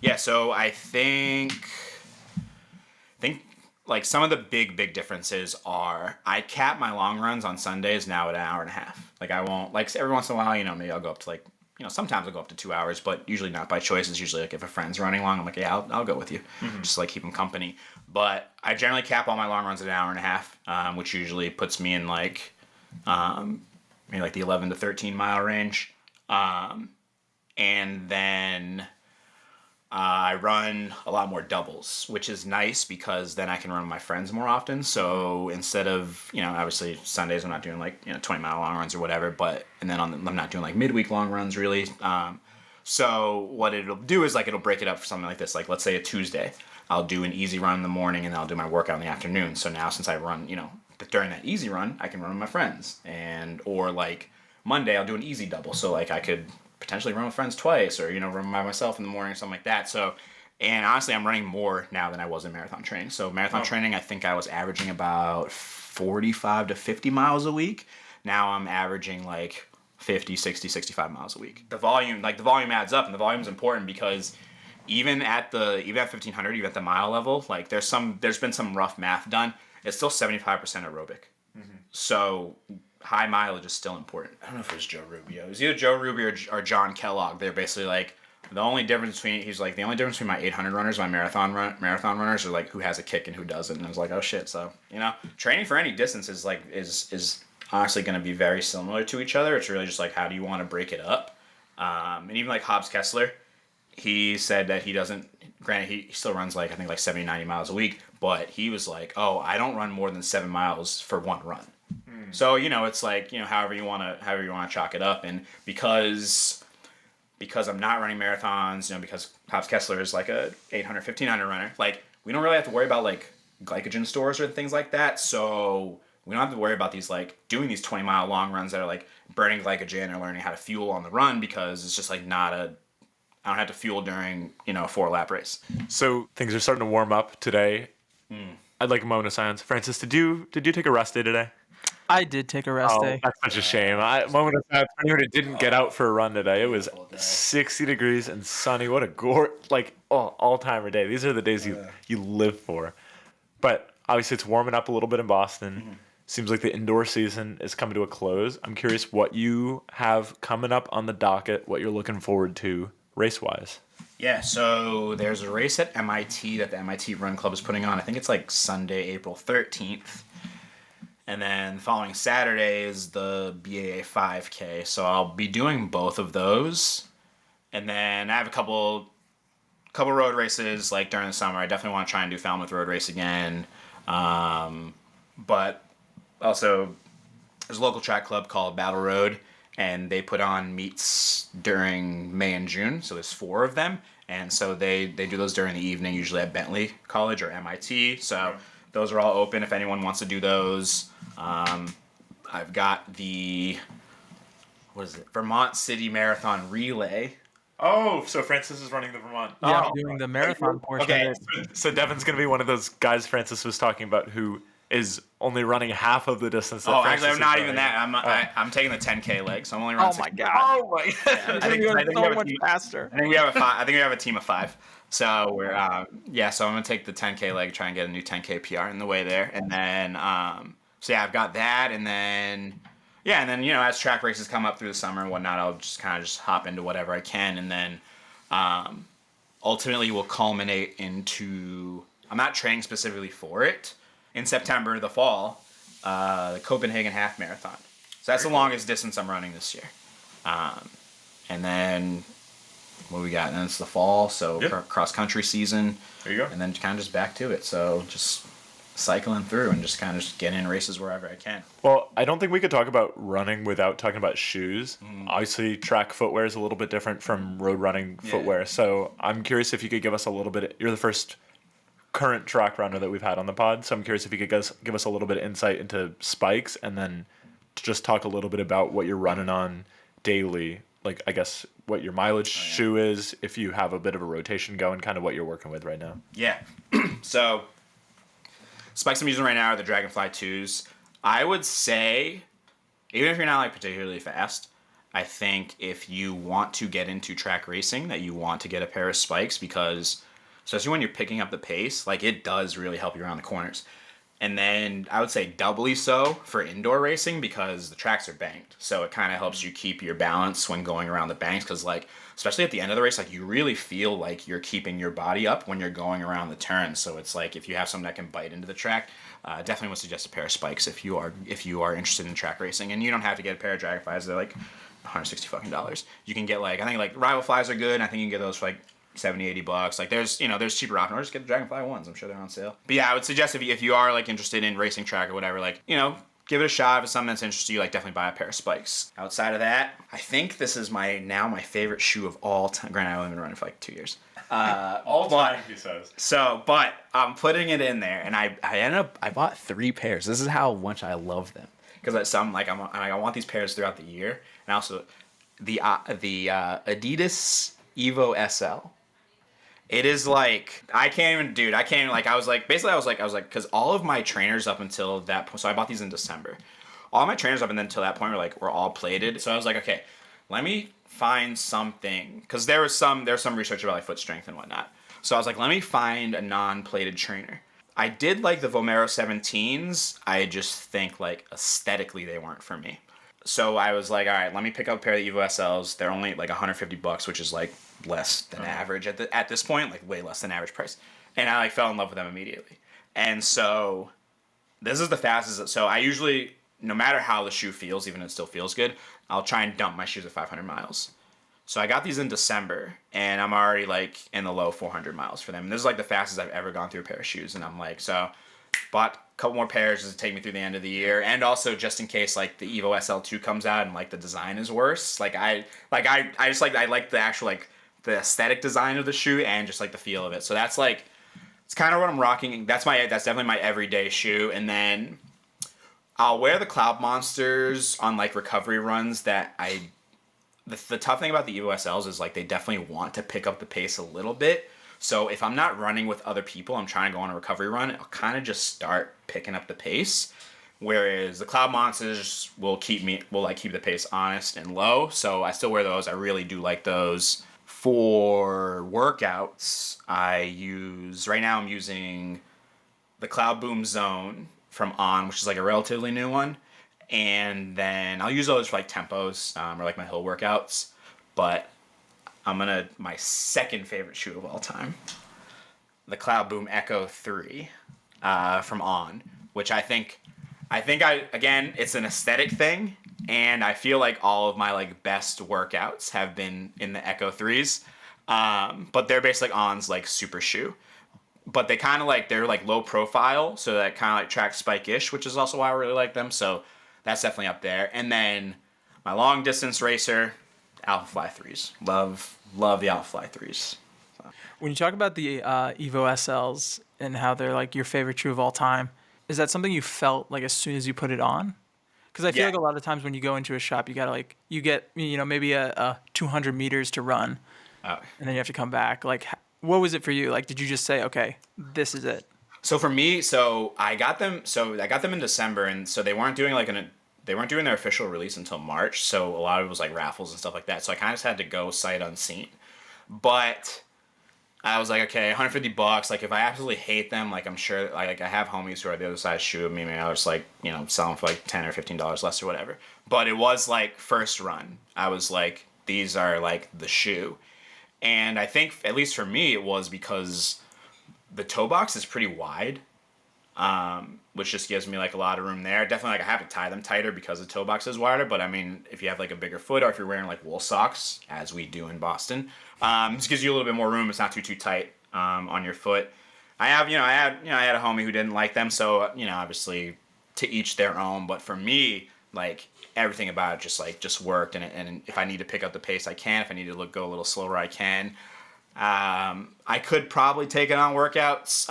Yeah, so I think like some of the big differences are I cap my long runs on Sundays now at an hour and a half. Like I won't, like every once in a while, maybe I'll go up to like, sometimes I'll go up to 2 hours, but usually not by choice. It's usually like if a friend's running long, I'm like, yeah, I'll go with you. Just like keep them company. But I generally cap all my long runs at an hour and a half, which usually puts me in like, maybe like the 11 to 13 mile range. And then I run a lot more doubles, which is nice because then I can run with my friends more often. So instead of, obviously Sundays I'm not doing like, 20-mile long runs or whatever, and then I'm not doing like midweek long runs really. So what it'll do is like it'll break it up for something like this. Like let's say a Tuesday, I'll do an easy run in the morning and I'll do my workout in the afternoon. So now since I run, during that easy run, I can run with my friends. Or like Monday, I'll do an easy double. So like I could potentially run with friends twice or, run by myself in the morning or something like that. So, and honestly, I'm running more now than I was in marathon training. So marathon training, I think I was averaging about 45 to 50 miles a week. Now I'm averaging like 50, 60, 65 miles a week. The volume adds up, and the volume is important because even at 1500, even at the mile level, like there's been some rough math done. It's still 75% aerobic. So high mileage is still important. I don't know if it was Joe Rubio. It was either Joe Rubio or John Kellogg. They're basically like, the only difference between my 800 runners, my marathon runners, are like who has a kick and who doesn't. And I was like, oh shit. So, training for any distance is honestly going to be very similar to each other. It's really just like, how do you want to break it up? And even like Hobbs Kessler, he said that he doesn't, granted he still runs like, I think like 70, 90 miles a week, but he was like, oh, I don't run more than 7 miles for one run. So, it's like, however you want to chalk it up. And because I'm not running marathons, because Hobbs Kessler is like a 800, 1500 runner, like we don't really have to worry about like glycogen stores or things like that. So we don't have to worry about these like doing these 20-mile long runs that are like burning glycogen or learning how to fuel on the run, because it's just like I don't have to fuel during, a 4-lap race. So things are starting to warm up today. I'd like a moment of silence. Francis, did you take a rest day today? I did take a rest day. That's such a shame. Moment of silence for anyone who didn't get out for a run today. It was 60 degrees and sunny. What a all-timer day. These are the days you live for. But obviously it's warming up a little bit in Boston. Seems like the indoor season is coming to a close. I'm curious what you have coming up on the docket, what you're looking forward to race-wise. Yeah, so there's a race at MIT that the MIT Run Club is putting on. I think it's like Sunday, April 13th. And then the following Saturday is the BAA 5K. So I'll be doing both of those. And then I have a couple road races like during the summer. I definitely want to try and do Falmouth Road Race again. But also there's a local track club called Battle Road, and they put on meets during May and June. So there's 4 of them. And so they do those during the evening, usually at Bentley College or MIT. So those are all open if anyone wants to do those. I've got the Vermont City Marathon Relay. Oh, so Francis is running the Vermont. Yeah, I'm doing the marathon portion of it. So Devin's going to be one of those guys Francis was talking about who is only running half of the distance. That Actually, I'm not even that. I'm taking the 10K leg, so I'm only running. Oh my god! Yeah, I think you're so much faster. I think we have a team of 5. So we're so I'm gonna take the 10K leg, try and get a new 10K PR in the way there, and then I've got that, and then as track races come up through the summer and whatnot, I'll just kind of hop into whatever I can, and then ultimately will culminate into, I'm not training specifically for it, in September, the fall, the Copenhagen Half Marathon. So that's the longest distance I'm running this year. And then what we got? And then it's the fall, so cross country season. There you go. And then kind of just back to it. So just cycling through and just kind of get in races wherever I can. Well, I don't think we could talk about running without talking about shoes. Obviously, track footwear is a little bit different from road running footwear. So I'm curious if you could give us a little bit. You're the first current track runner that we've had on the pod, so I'm curious if you could give us a little bit of insight into spikes, and then just talk a little bit about what you're running on daily, like I guess what your mileage shoe is, if you have a bit of a rotation going, kind of what you're working with right now. Yeah. So spikes I'm using right now are the Dragonfly 2s. I would say, even if you're not like particularly fast, I think if you want to get into track racing, that you want to get a pair of spikes, because especially when you're picking up the pace, like it does really help you around the corners. And then I would say doubly so for indoor racing, because the tracks are banked. So it kind of helps you keep your balance when going around the banks, because like, especially at the end of the race, like you really feel like you're keeping your body up when you're going around the turns. So it's like, if you have something that can bite into the track, definitely would suggest a pair of spikes if you are interested in track racing. And you don't have to get a pair of Dragonflies. They're like $160 fucking. You can get like, I think like Rival Flies are good. And I think you can get those for like $70-$80. Like there's cheaper options. Or just get the Dragonfly ones. I'm sure they're on sale. But yeah, I would suggest if you are like interested in racing track or whatever, like, give it a shot. If it's something that's interesting, you like definitely buy a pair of spikes. Outside of that, I think this is my favorite shoe of all time. Granted, I've only been running for like 2 years. All time, he says. So, but I'm putting it in there, and I bought 3 pairs. This is how much I love them, because I want these pairs throughout the year, and also the Adidas Evo SL. It is like, because all of my trainers up until that point, so I bought these in December. All my trainers up until that point were all plated. So I was like, okay, let me find something, because there's some research about like foot strength and whatnot. So I was like, let me find a non-plated trainer. I did like the Vomero 17s. I just think like aesthetically they weren't for me. So I was like, all right, let me pick up a pair of the Evo SLs. They're only like $150, which is like less than average at this point, like way less than average price. And I like fell in love with them immediately. And so this is the fastest. So I usually, no matter how the shoe feels, even if it still feels good, I'll try and dump my shoes at 500 miles. So I got these in December, and I'm already like in the low 400 miles for them. And this is like the fastest I've ever gone through a pair of shoes. And I'm like, so bought a couple more pairs to take me through the end of the year, and also just in case like the Evo SL2 comes out and like the design is worse. I like the actual like the aesthetic design of the shoe and just like the feel of it. So that's like, it's kind of what I'm rocking. That's definitely my everyday shoe. And then I'll wear the Cloud Monsters on like recovery runs that the tough thing about the Evo SLs is like they definitely want to pick up the pace a little bit. So if I'm not running with other people, I'm trying to go on a recovery run, I'll kind of just start picking up the pace. Whereas the Cloud Monsters will keep the pace honest and low. So I still wear those. I really do like those. For workouts, right now I'm using the Cloud Boom Zone from On, which is like a relatively new one. And then I'll use those for like tempos or like my hill workouts. But my second favorite shoe of all time, the Cloud Boom Echo 3 from On, which I think again, it's an aesthetic thing. And I feel like all of my like best workouts have been in the Echo 3s. But they're basically like On's like super shoe. But they kind of like, they're like low profile. So that kind of like tracks spike-ish, which is also why I really like them. So that's definitely up there. And then my long distance racer, Alpha Fly 3s. Love the Alpha Fly 3s. So. When you talk about the Evo SLs and how they're like your favorite shoe of all time, is that something you felt like as soon as you put it on? Because I feel like a lot of times when you go into a shop, you gotta like, you get, maybe a 200 meters to run, and then you have to come back. Like, what was it for you? Like, did you just say, okay, this is it? So for me, I got them in December, and so they weren't doing their official release until March. So a lot of it was like raffles and stuff like that. So I kind of just had to go sight unseen. But I was like, okay, $150. Like, if I absolutely hate them, like, I'm sure, like, I have homies who are the other side of the shoe of me. Maybe I'll just, like, sell them for, like, $10 or $15 less or whatever. But it was, like, first run. I was like, these are, like, the shoe. And I think, at least for me, it was because the toe box is pretty wide, which just gives me, like, a lot of room there. Definitely, like, I have to tie them tighter because the toe box is wider. But, I mean, if you have, like, a bigger foot or if you're wearing, like, wool socks, as we do in Boston, this gives you a little bit more room. It's not too tight on your foot. I had a homie who didn't like them, so obviously to each their own. But for me, like, everything about it just worked. And if I need to pick up the pace, I can. If I need to go a little slower, I can. I could probably take it on workouts,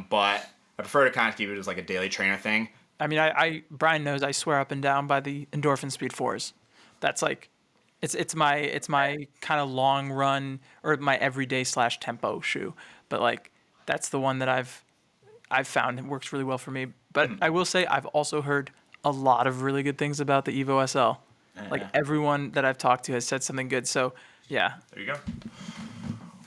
but I prefer to kind of keep it as like a daily trainer thing. I mean, Brian knows I swear up and down by the Endorphin Speed 4s. That's like, it's my kind of long run or my everyday / tempo shoe. But like, that's the one that I've found it works really well for me. But I will say I've also heard a lot of really good things about the Evo SL. Like, everyone that I've talked to has said something good. So yeah. There you go.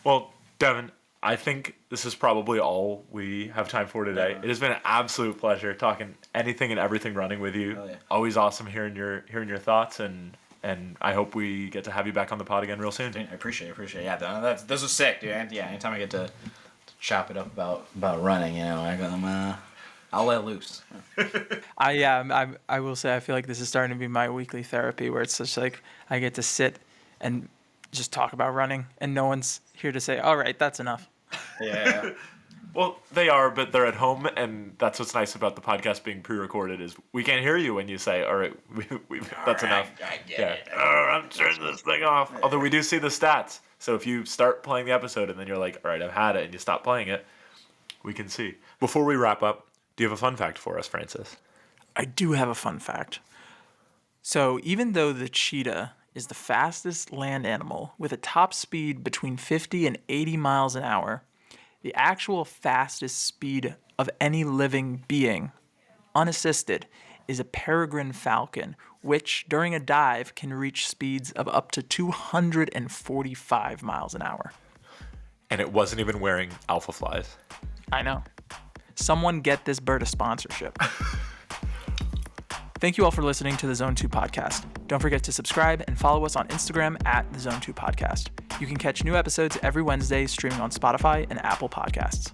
Well, Devin, I think this is probably all we have time for today. Yeah. It has been an absolute pleasure talking anything and everything running with you. Oh, yeah. Always awesome hearing your thoughts, and I hope we get to have you back on the pod again real soon. Dude, I appreciate it. Yeah, this was sick, dude. Yeah, anytime I get to chop it up about running, I'll let loose. I will say I feel like this is starting to be my weekly therapy, where it's just like I get to sit and just talk about running, and no one's here to say, all right, that's enough. Yeah. Well, they are, but they're at home, and that's what's nice about the podcast being pre-recorded is we can't hear you when you say, all right, that's enough. I get it. I'm turning this thing off. Although we do see the stats. So if you start playing the episode and then you're like, all right, I've had it, and you stop playing it, we can see. Before we wrap up, do you have a fun fact for us, Francis? I do have a fun fact. So even though the cheetah is the fastest land animal with a top speed between 50 and 80 miles an hour, the actual fastest speed of any living being, unassisted, is a peregrine falcon, which during a dive can reach speeds of up to 245 miles an hour. And it wasn't even wearing alpha flies. I know. Someone get this bird a sponsorship. Thank you all for listening to the Zone 2 podcast. Don't forget to subscribe and follow us on Instagram at the Zone 2 podcast. You can catch new episodes every Wednesday streaming on Spotify and Apple Podcasts.